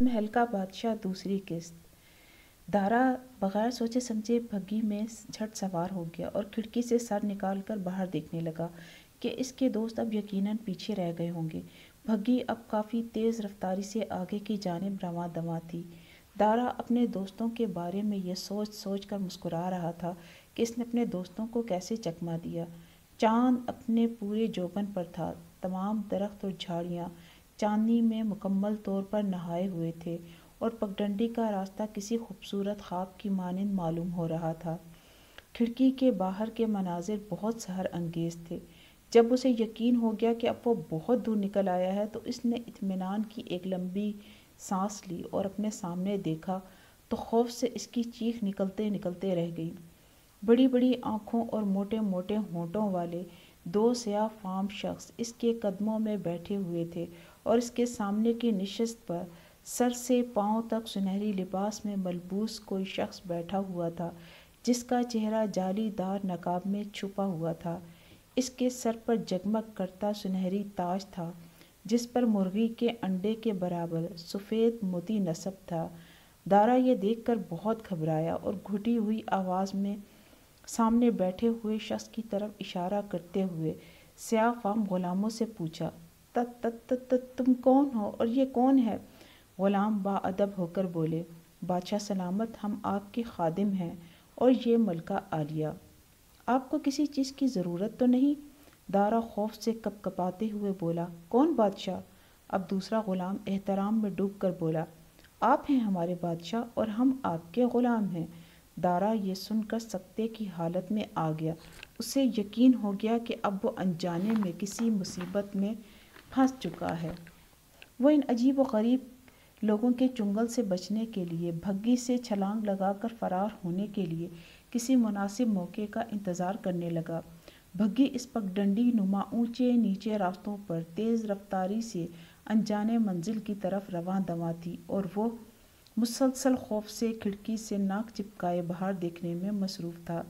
محل کا بادشاہ دوسری قسط۔ دارا بغیر سوچے سمجھے بھگی میں جھٹ سوار ہو گیا اور کھڑکی سے سر نکال کر باہر دیکھنے لگا کہ اس کے دوست اب یقیناً پیچھے رہ گئے ہوں گے۔ بھگی اب کافی تیز رفتاری سے آگے کی جانب رواں دواں تھی۔ دارا اپنے دوستوں کے بارے میں یہ سوچ سوچ کر مسکرا رہا تھا کہ اس نے اپنے دوستوں کو کیسے چکما دیا۔ چاند اپنے پورے جوبن پر تھا، تمام درخت اور جھاڑیاں چاندنی میں مکمل طور پر نہائے ہوئے تھے اور پگڈنڈی کا راستہ کسی خوبصورت خواب کی مانند معلوم ہو رہا تھا۔ کھڑکی کے باہر کے مناظر بہت سحر انگیز تھے۔ جب اسے یقین ہو گیا کہ اب وہ بہت دور نکل آیا ہے تو اس نے اطمینان کی ایک لمبی سانس لی اور اپنے سامنے دیکھا تو خوف سے اس کی چیخ نکلتے نکلتے رہ گئی۔ بڑی بڑی آنکھوں اور موٹے موٹے ہونٹوں والے دو سیاہ فام شخص اس کے قدموں میں بیٹھے ہوئے تھے اور اس کے سامنے کی نشست پر سر سے پاؤں تک سنہری لباس میں ملبوس کوئی شخص بیٹھا ہوا تھا جس کا چہرہ جالی دار نقاب میں چھپا ہوا تھا۔ اس کے سر پر جگمگ کرتا سنہری تاج تھا جس پر مرغی کے انڈے کے برابر سفید موتی نصب تھا۔ دارا یہ دیکھ کر بہت گھبرایا اور گھٹی ہوئی آواز میں سامنے بیٹھے ہوئے شخص کی طرف اشارہ کرتے ہوئے سیاہ فام غلاموں سے پوچھا، تم کون ہو اور یہ کون ہے؟ غلام باادب ہو کر بولے، بادشاہ سلامت، ہم آپ کے خادم ہیں اور یہ ملکہ عالیہ۔ آپ کو کسی چیز کی ضرورت تو نہیں؟ دارا خوف سے کپکپاتے ہوئے بولا، کون بادشاہ؟ اب دوسرا غلام احترام میں ڈوب کر بولا، آپ ہیں ہمارے بادشاہ اور ہم آپ کے غلام ہیں۔ دارا یہ سن کر سکتے کی حالت میں آ گیا۔ اسے یقین ہو گیا کہ اب وہ انجانے میں کسی مصیبت میں پھنس چکا ہے۔ وہ ان عجیب و غریب لوگوں کے چنگل سے بچنے کے لیے بھگی سے چھلانگ لگا کر فرار ہونے کے لیے کسی مناسب موقع کا انتظار کرنے لگا۔ بھگی اس پگڈنڈی نما اونچے نیچے راستوں پر تیز رفتاری سے انجانے منزل کی طرف رواں دواں تھی اور وہ مسلسل خوف سے کھڑکی سے ناک چپکائے باہر دیکھنے میں مصروف تھا۔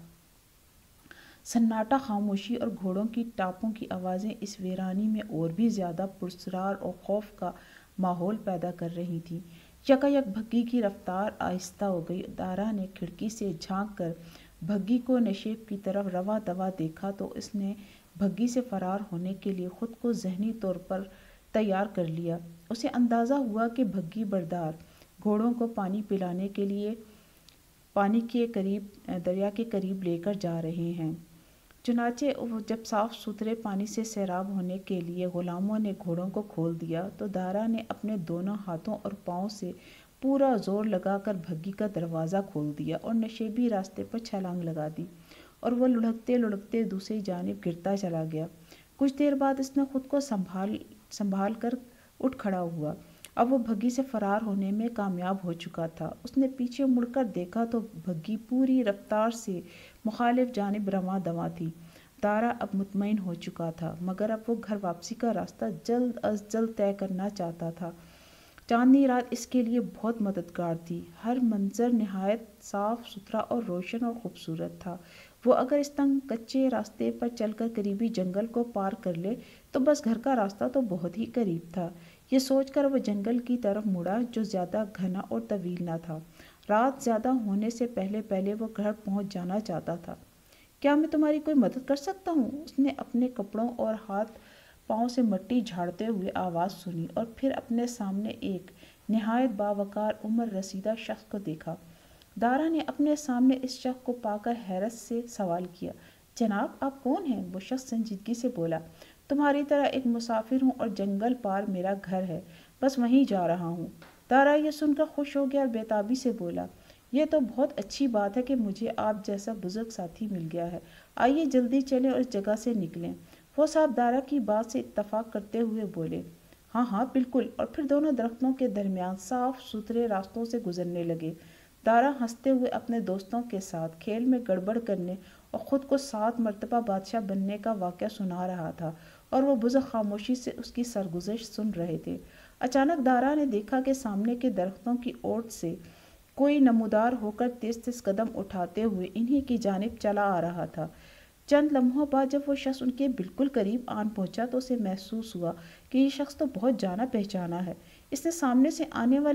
سناٹا، خاموشی اور گھوڑوں کی ٹاپوں کی آوازیں اس ویرانی میں اور بھی زیادہ پراسرار اور خوف کا ماحول پیدا کر رہی تھیں۔ یکایک بھگی کی رفتار آہستہ ہو گئی۔ دارا نے کھڑکی سے جھانک کر بھگی کو نشیب کی طرف رواں دواں دیکھا تو اس نے بھگی سے فرار ہونے کے لیے خود کو ذہنی طور پر تیار کر لیا۔ اسے اندازہ ہوا کہ بھگی بردار گھوڑوں کو پانی پلانے کے لیے دریا کے قریب لے کر جا رہے ہیں۔ چنانچہ جب صاف ستھرے پانی سے سیراب ہونے کے لیے غلاموں نے گھوڑوں کو کھول دیا تو دارا نے اپنے دونوں ہاتھوں اور پاؤں سے پورا زور لگا کر بھگی کا دروازہ کھول دیا اور نشیبی راستے پر چھلانگ لگا دی اور وہ لڑھکتے لڑھکتے دوسری جانب گرتا چلا گیا۔ کچھ دیر بعد اس نے خود کو سنبھال کر اٹھ کھڑا ہوا۔ اب وہ بھگی سے فرار ہونے میں کامیاب ہو چکا تھا۔ اس نے پیچھے مڑ کر دیکھا تو بھگی پوری رفتار سے مخالف جانب رواں دواں تھی۔ دارا اب مطمئن ہو چکا تھا مگر اب وہ گھر واپسی کا راستہ جلد از جلد طے کرنا چاہتا تھا۔ چاندنی رات اس کے لیے بہت مددگار تھی۔ ہر منظر نہایت صاف ستھرا اور روشن اور خوبصورت تھا۔ وہ اگر اس تنگ کچے راستے پر چل کر قریبی جنگل کو پار کر لے تو بس گھر کا راستہ تو بہت ہی قریب تھا۔ یہ سوچ کر وہ جنگل کی طرف مڑا جو زیادہ گھنا اور طویل نہ تھا۔ رات زیادہ ہونے سے پہلے وہ گھر پہنچ جانا چاہتا تھا۔ کیا میں تمہاری کوئی مدد کر سکتا ہوں؟ اس نے اپنے کپڑوں اور ہاتھ پاؤں سے مٹی جھاڑتے ہوئے آواز سنی اور پھر اپنے سامنے ایک نہایت باوقار عمر رسیدہ شخص کو دیکھا۔ دارا نے اپنے سامنے اس شخص کو پا کر حیرت سے سوال کیا، جناب آپ کون ہیں؟ وہ شخص سنجیدگی سے بولا، تمہاری طرح ایک مسافر ہوں اور جنگل پار میرا گھر ہے، بس وہیں جا رہا ہوں۔ دارا یہ سن کر خوش ہو گیا اور بےتابی سے بولا، یہ تو بہت اچھی بات ہے کہ مجھے آپ جیسا بزرگ ساتھی مل گیا ہے، آئیے جلدی چلیں اور اس جگہ سے نکلیں۔ وہ صاحب دارا کی بات سے اتفاق کرتے ہوئے بولے، ہاں بالکل، اور پھر دونوں درختوں کے درمیان صاف ستھرے راستوں سے گزرنے لگے۔ دارا ہنستے ہوئے اپنے دوستوں کے ساتھ کھیل میں گڑبڑ کرنے اور خود کو 7 مرتبہ بادشاہ بننے کا واقعہ سنا رہا تھا اور وہ بزرگ خاموشی سے اس کی سرگزشت سن رہے تھے۔ اچانک دارا نے دیکھا کہ سامنے کے درختوں کی اوٹ سے کوئی نمودار ہو کر تیز تیز قدم اٹھاتے ہوئے انہی کی جانب چلا آ رہا تھا۔ چند لمحوں بعد جب وہ شخص ان کے بالکل قریب آن پہنچا تو اسے محسوس ہوا کہ یہ شخص تو بہت جانا پہچانا ہے۔ اس نے سامنے سے آنے والے